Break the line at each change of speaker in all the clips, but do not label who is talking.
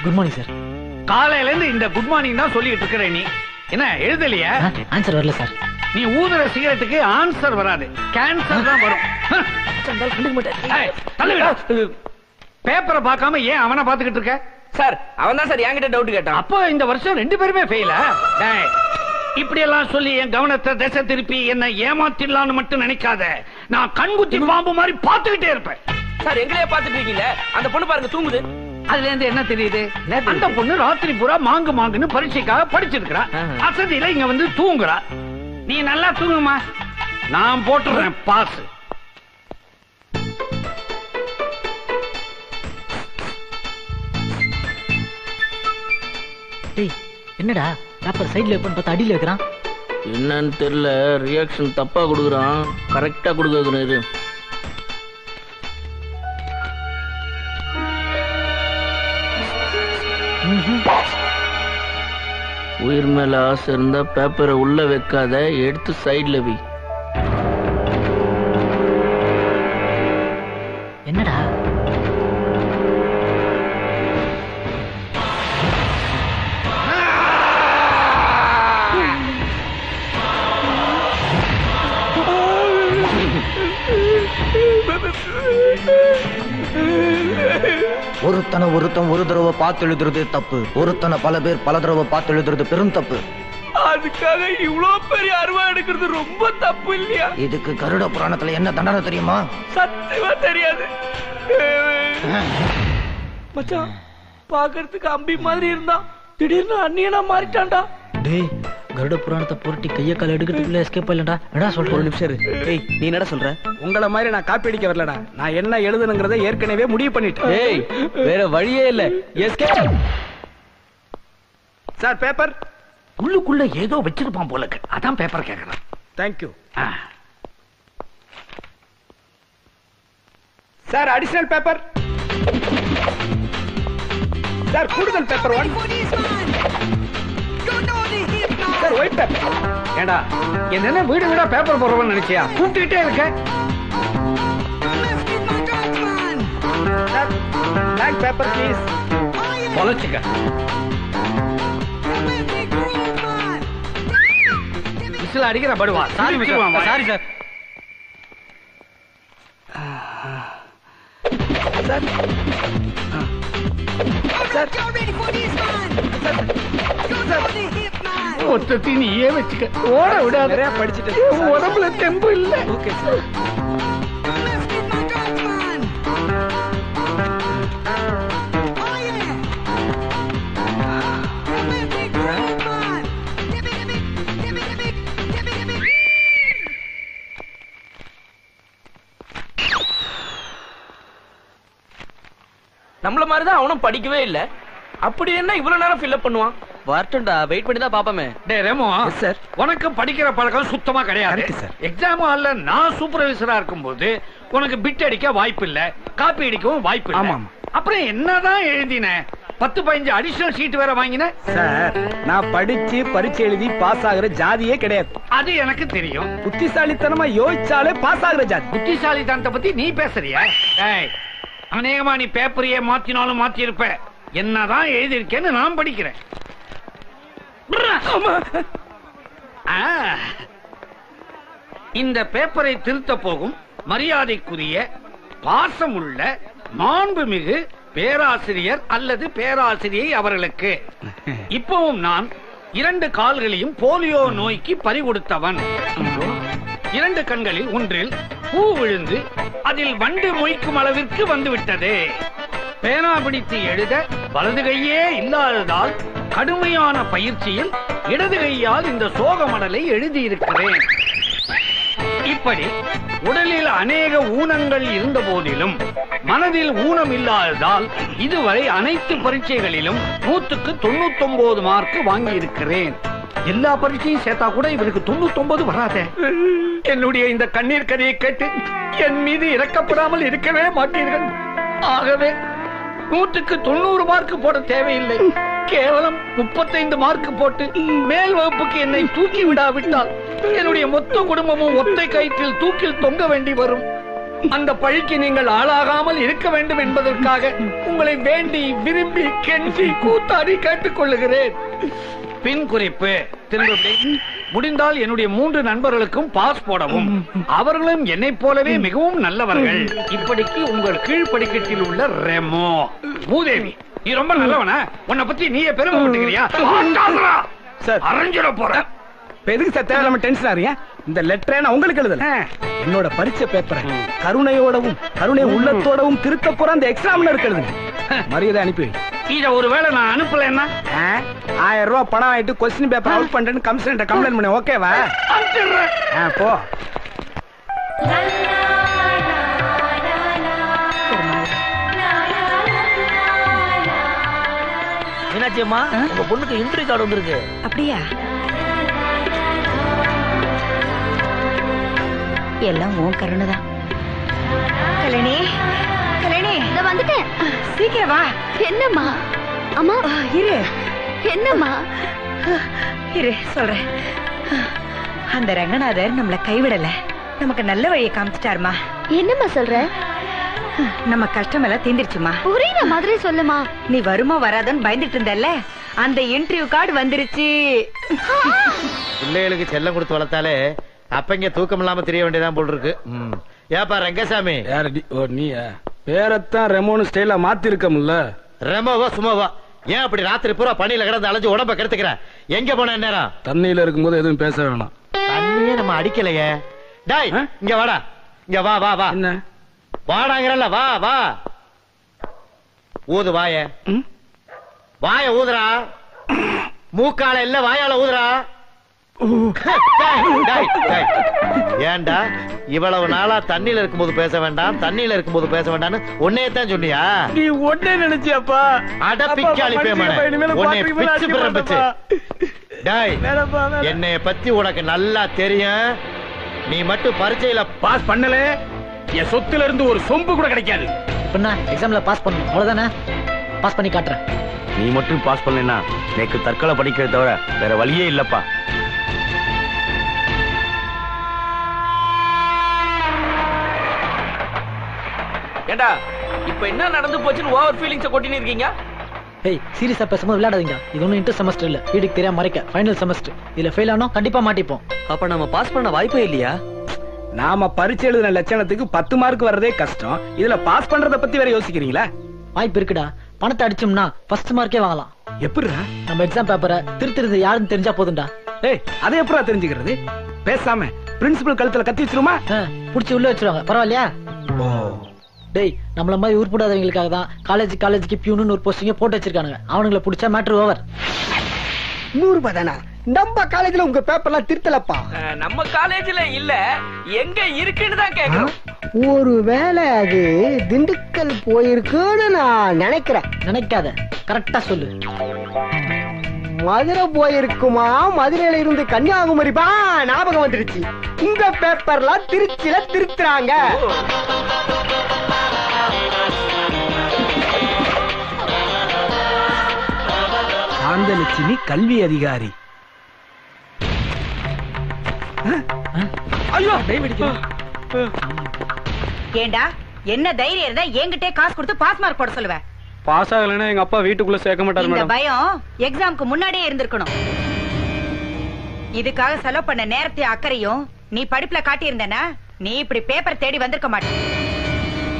Good morning sir.
காலையில இருந்து இந்த குட் மார்னிங் தான் சொல்லிட்டு இருக்கிற நீ என்ன எழுதலையா?
ஆன்சர் வரல சார்.
நீ ஊதுற சிகரெட்டுக்கு ஆன்சர் வராது, கேன்சர் தான் வரும். பேப்பரை பார்க்காம ஏன் அவனை பார்த்துக்கிட்டு இருக்க?
சார் அவன் தான் சார் என்கிட்ட டவுட் கேட்டான்.
அப்போ இந்த வருஷம் 2 பேருமே ஃபெயிலா? இப்படி எல்லாம் சொல்லி என் கவனத்தை திசை திருப்பி என்ன ஏமாத்திடலான்னு மட்டும் நினைக்காத. நான் கண்குத்தி பாம்பு மாதிரி பார்த்துக்கிட்டே இருப்பேன்.
சார் எங்களையே பார்த்துட்டு இருக்கீங்க. அந்த பொண்ணு பாருங்க தூங்குது.
அதுல இருந்து என்ன தெரியுது? அந்த பொண்ணு ராத்திரி பூரா மாங்குன்னு பரீட்சைக்காக படிச்சிருக்கா. அசதியில இங்க வந்து தூங்குறா. நீ நல்லா தூங்குமா, நான் போட்டுறேன் பாஸ்.
என்னடா பேப்பர் சைடுல வைப்பன்னு பார்த்தா அடியில வைக்கிறான்.
என்னன்னு தெரியல, ரியாக்ஷன் தப்பா கொடுக்குறான். கரெக்டா கொடுக்குறது. உயிர் மேல ஆசை இருந்தா பேப்பரை உள்ள வைக்காத, எடுத்து சைடுல வை.
என்னடா
ஒருத்தனை ஒருத்தன் ஒரு தடவை பார்த்து எழுதுறது தப்பு, ஒருத்தனை பல பேர் பல தடவை பார்த்து எழுதுறது பெரும் தப்பு.
அதுக்காக இவ்வளவு பெரிய அருவா எடுக்கிறது ரொம்ப தப்பு இல்லையா?
இதுக்கு கருட புராணத்துல என்ன தண்டனை தெரியுமா?
சத்தியமா தெரியாது மச்சான். பாக்குறதுக்கு அம்பி மாதிரி இருந்தா திடீர்னு அண்ணியனா மாறிட்டான்டா.
டேய் கருட புராணத்தை புரட்டி கைய கால எடுக்கிறதுக்குள்ள எஸ்கேப் ஆயிலடா. என்னடா சொல்ற?
ஒரு நிமிஷம் இரு. டேய் நீ என்னடா சொல்ற? உங்கள மாதிரி நான் காப்பி அடிக்க வரலடா. நான் என்ன எழுதுனுங்கறதை ஏற்கனவே முடிவு பண்ணிட்டேன். டேய் வேற வழியே இல்ல. எஸ்கேப். Sir paper.
உள்ளுக்குள்ள ஏதோ வச்சிருப்பான் போல இருக்கு, அதான் பேப்பர் கேக்குறான்.
Thank you. Sir additional paper. Sir கூடுதல் பேப்பர் 1. Sir white paper.
ஏண்டா என்ன வீடு வீடா பேப்பர் போடுறவன்னு நினைச்சியா? கூப்பிட்டுட்டே இருக்க.
Sir black paper please.
பொலைச்சுக்க. விசில் அடிக்கிற படுவா. Sorry sorry sir. ஒருத்தி நீயே வச்சுக்க, ஓட விடாத.
நிறைய படிச்சுட்டு
உடம்புல தெம்பு இல்ல.
Okay sir. நம்மள மாதிரிதான் அவனும் படிக்கவே இல்ல. அப்படி என்ன இவ்வளவு நேரம் ஃபில் அப் பண்ணுவான்? வரட்டும்டா, வெயிட் பண்ணி தான் பாப்போமே.
டேய் ரெமோ,
சார்
உனக்கு படிக்கிற பழக்கம் சுத்தமா கிடையாது
சார்.
எக்ஸாம் ஹால்ல நான் சூப்பர்வைசரா இருக்கும்போது உனக்கு பிட் அடிக்க வாய்ப்பு இல்ல, காப்பி அடிக்கவும் வாய்ப்பு இல்ல.
ஆமா.
அப்புறம் என்னதான் எழுதின? 10-15 அடிஷனல் ஷீட் வேற வாங்கின.
சார் நான் படிச்சு பரீட்சை எழுதி பாஸ் ஆகுற ஜாதியே கிடையாது.
அது எனக்கு தெரியும்.
புத்திசாலித்தனமா யோசிச்சாலே பாஸ் ஆகுற ஜாதி.
புத்திசாலித்தனத்தை பத்தி நீ பேசுறியா? டேய் அநேகமா நீ பேப்பரையே மாத்தினாலும் மாத்தி இருப்ப. என்னதான் எழுதியிருக்கேன்னு நான் படிக்கிறேன். இந்த பேப்பரை திருத்த போகும் மரியாதைக்குரிய பாசமுள்ள மாண்புமிகு பேராசிரியர் அல்லது பேராசிரியை அவர்களுக்கு இப்பவும் நான் 2 கால்களையும் போலியோ நோய்க்கு பறிகொடுத்தவன். 2 கண்களில் ஒன்றில் பூ விழுந்து அதில் வண்டு மொய்க்கும் அளவிற்கு வந்துவிட்டது. பேனா பிடித்து எழுத வலது கையே இல்லாததால் கடுமையான பயிற்சியில் இடது கையால் இந்த சோக மடலை எழுதியிருக்கிறேன். இப்படி உடலில் அநேக ஊனங்கள் இருந்த போதிலும் மனதில் ஊனம் இல்லாததால் இதுவரை அனைத்து பரீட்சைகளிலும் 100க்கு 99 மார்க் வாங்கி இருக்கிறேன். எல்லா பரீட்சையும் சேர்த்தா கூட இவருக்கு 99 வராத. என்னுடைய இந்த கண்ணீர் கதையை கேட்டு என் மீது இறக்கப்படாமல் இருக்கவே மாட்டீர்கள். ஆகவே 100க்கு 90 மார்க் போட தேவையில்லை. கேவலம் 35 மார்க் போட்டு மேல் வகுப்புக்கு என்னை தூக்கி விடாவிட்டால் என்னுடைய மொத்த குடும்பமும் ஒத்தை கயிற்றில் தூக்கில் தொங்க வேண்டி வரும். அந்த பழிக்கு நீங்கள் ஆளாகாமல் இருக்க வேண்டும் என்பதற்காக உங்களை வேண்டி விரும்பி கெஞ்சி கூத்தாடி கேட்டுக்கொள்ளுகிறேன். பின் குறிப்பு, முடிந்தால் என்னுடைய 3 நண்பர்களுக்கும் பாஸ் போடவும். அவர்களும் என்னைப் போலவே மிகவும் நல்லவர்கள். இப்படிக்கு உங்கள் கீழ்படிக்கட்டில் உள்ள ரெமோ. மூதேவி, நீ ரொம்ப நல்லவனா? உன்னை பத்தி நீயே பெருமைப்பட்டுக்கிறியா?
சார்,
அரஞ்சிட போற.
எதுக்கு சார் தேவையில்லாம டென்ஷன் ஆறீங்க? இந்த லெட்டரை நான் உங்களுக்கு எழுதல, என்னோட பரீட்சை பேப்பரை கருணையோடவும் கருணை உள்ளத்தோடவும் திருத்த போற அந்த எக்ஸாம்ல எழுதுங்க. மரியாதை அனுப்பி.
இத ஒருவேளை நான் அனுப்பலன்னா
1000 ரூபாய் பணம் ஆயிட்டு கொஸ்டின் பேப்பர் அவுட் பண்றேன்னு கமிஷனர் கம்ப்ளைண்ட் பண்ண. ஓகேவா? போ.
மீனாட்சி அம்மா, உங்க பொண்ணுக்கு இன்டர்வியூ கார்டு வந்திருக்கு.
அப்படியா? எல்லாம் உன் கருணைதான். கல்யாணி, கல்யாணி, இத வந்துட்டேன். சீக்கிரம் வா. என்னம்மா? அம்மா இரு. என்னம்மா? இரு, சொல்றேன். அந்த ரங்கநாதர் நம்மள கைவிடல, நமக்கு நல்ல வழியை காமிச்சிட்டாருமா. என்னம்மா சொல்ற? நம்ம கஷ்டம் எல்லாம் தீந்துருச்சுமா. புரியுற மாதிரி சொல்லுமா. நீ வருமா வராதன்னு பயந்துட்டு இருந்தல்ல, அந்த இன்டர்வியூ கார்டு வந்துருச்சு.
பிள்ளைகளுக்கு செல்லம் கொடுத்து வளர்த்தாலே அப்பங்க தூக்கம் இல்லாம தெரிய வேண்டியதான் போல் இருக்கு. ஏப்பா ரங்கசாமி?
நீ பேரத்தான் ரெமோனு ஸ்டைல மாத்தி இருக்கமுல்ல.
ரெமோவா சும்மாவா? ஏன் அப்படி ராத்திரி பூரா பணியில கிடந்து அலைஞ்சு உடம்ப கெடுத்துக்கிற? எங்க போன நேரம்?
தண்ணியில இருக்கும்போது எதுவும் பேச வேணாம்.
தண்ணியே நம்ம அடிக்கலையே. டாய், இங்க வாடா. இங்க வா வா வா.
என்ன
வாடாங்கறல்ல, வா வா. ஊது வாய. வாய ஊதுறா. மூக்கால இல்ல வாயால ஊதுறா. ஏண்டா இவ்வளவு நாளா தண்ணியில இருக்கும்போது பேச வேண்டாம், தண்ணியில இருக்கும்போது பேச வேண்டாம்னு ஒன்னேதான் சொன்னியா?
நீ ஒன்னே நினைச்சியாப்பா?
அடப்பிக்காளி பேமனே, உன்னை பிச்சு பிறப்பிச்சு. டாய், என்னைய பத்தி உனக்கு நல்லா தெரியும். நீ மட்டும் பரீட்சையில
பாஸ் பண்ணல, என் சொத்துல இருந்து ஒரு சொம்பு கூட கிடைக்காது.
பண்ணா எக்ஸாம்ல பாஸ் பண்ணணும், அவ்வளவுதானே? பாஸ் பண்ணி காட்டுறேன்.
நீ மட்டும் பாஸ் பண்ணா எனக்கு தற்கொலை படிக்கிறத தவிர வேற வழியே இல்லப்பா.
ஏண்டா இப்ப என்ன நடந்து போச்சுன்னு ஓவர் ஃபீலிங்ஸ் கொட்டின்னு இருக்கீங்க?
ஏய், சீரியஸா பேசாம விளையாடாதீங்க. இது ஒன்னும் இன்டர் செமஸ்டர் இல்ல, வீட்டுக்கு தெரியாம மறைக்க ஃபைனல் செமஸ்டர். இதுல ஃபெயில் ஆனோம் கண்டிப்பா மாட்டிப்போம்.
அப்ப நம்ம பாஸ் பண்ண வாய்ப்பே இல்லையா?
நாம பரீட்சை எழுதின லட்சணத்துக்கு 10 மார்க் வர்றதே கஷ்டம், இதுல பாஸ் பண்றத பத்தி வேற யோசிக்கிறீங்களா?
வாய்ப்பு இருக்குடா. பணத்தை அடிச்சோம்னா ஃபர்ஸ்ட் மார்க்கே வாங்கலாம்.
எப்படிடா?
நம்ம எக்ஸாம் பேப்பரை திருத்துறது யாருன்னு தெரிஞ்சா போதும்டா.
ஏய், அதை எப்படா தெரிஞ்சுக்கிறது? பேசாம பிரின்சிபல் கழுத்துல கத்தி வச்சிருமா?
புடிச்சு உள்ள வச்சிருவாங்க, பரவாயில்லையா? டேய், நம்மள மாதிரி உருப்படாதவங்களுக்காக தான் காலேஜுக்கு பியூன்னு ஒரு போஸ்டிங்க போட்டு வச்சிருக்கானுங்க. அவனுங்களை புடிச்சா மேட்டர் ஓவர்.
100 ரூபாய் தானா? நம்ம காலேஜ்ல உங்க பேப்பர்லாம் திருத்தலப்பா.
நம்ம காலேஜ்ல இல்ல, எங்க இருக்குன்னு தான் கேக்குறோம்.
ஒருவேளை அது திண்டுக்கல் போயிருக்குன்னு நான் நினைக்கிறேன்.
நினைக்காத, கரெக்டா சொல்லு.
மதுரை போயிருக்குமா? மதுரையில இருந்து கன்னியாகுமரி பா, ஞாபகம் வந்துருச்சு. உங்க பேப்பர்லாம் திருச்சியில திருத்துறாங்க.
சாந்தலட்சுமி கல்வி அதிகாரி. ஐயோ,
ஏண்டா என்ன தைரியம் இருந்தா என்கிட்டே காசு கொடுத்து பாஸ் மார்க் போட சொல்லுவேன்.
பாஸ் ஆகலைன்னா எங்க அப்பா வீட்டுக்குள்ள சேர்க்க மாட்டாரு
இந்த
மேடம்.
பயம் எக்ஸாம்க்கு முன்னாடியே இருந்திருக்கணும். இதுக்காக செலவு பண்ண நேரத்தையும் அக்கறையும் நீ படிப்புல காட்டி இருந்தனா நீ இப்படி பேப்பர் தேடி வந்திருக்க மாட்டேன்.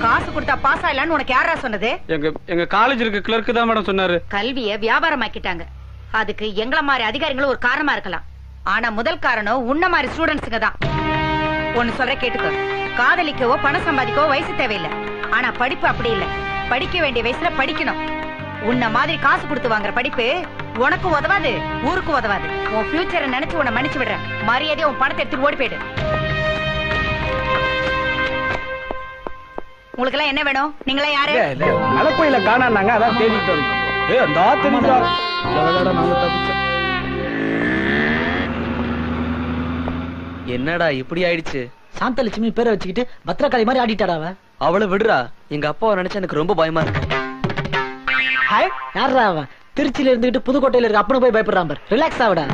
காசு கொடுத்தா பாஸ் ஆகலான்னு உனக்கு யாரா சொன்னது?
எங்க காலேஜ் இருக்க கிளர்க் தான் மேடம் சொன்னாரு.
கல்வியை வியாபாரமாக்கிட்டாங்க. அதுக்கு எங்கள மாதிரி அதிகாரிகளும் ஒரு காரணமா இருக்கலாம். ஆனா முதல் காரணம் உன்ன மாதிரி ஸ்டூடெண்ட்ஸுங்க தான். ஒன்னு சொல்ற கேட்டுக்கோ, காதலிக்கவோ பணம் சம்பாதிக்கவோ வயசு தேவையில்லை. ஆனா படிப்பு அப்படி இல்ல, படிக்க வேண்டிய வயசுல படிக்கணும். உன்ன மாதிரி காசு கொடுத்து வாங்குற படிப்பு உனக்கு உதவாது, ஊருக்கு உதவாது. உன் ஃபியூச்சரை நினைச்சு உன்னை மன்னிச்சு விடுறேன். மரியாதையா உன் பணத்தை எடுத்துட்டு ஓடி போயிடு. உங்களுக்கு எல்லாம் என்ன வேணும்? நீங்களா யாரு?
மலைக்கோயில காணாங்க, அதான் தேடிட்டு வந்தோம். ஏய், அந்த ஆத்தனிடா நாங்க தப்பிச்சோம்.
என்னடா இப்படி ஆயிடுச்சு?
சாந்தலட்சுமி பேரை வச்சுக்கிட்டு பத்திரகாளி மாதிரி ஆடிட்டாடா அவ.
அவளை விடுறா, எங்க அப்பாவை நினைச்சா எனக்கு ரொம்ப பயமா இருக்கு.
யாரா அவன்? திருச்சியில இருந்துகிட்டு புதுக்கோட்டையில இருக்க அப்பனு போய் பயப்படுறான் பாரு. ரிலாக்ஸ் ஆவடா.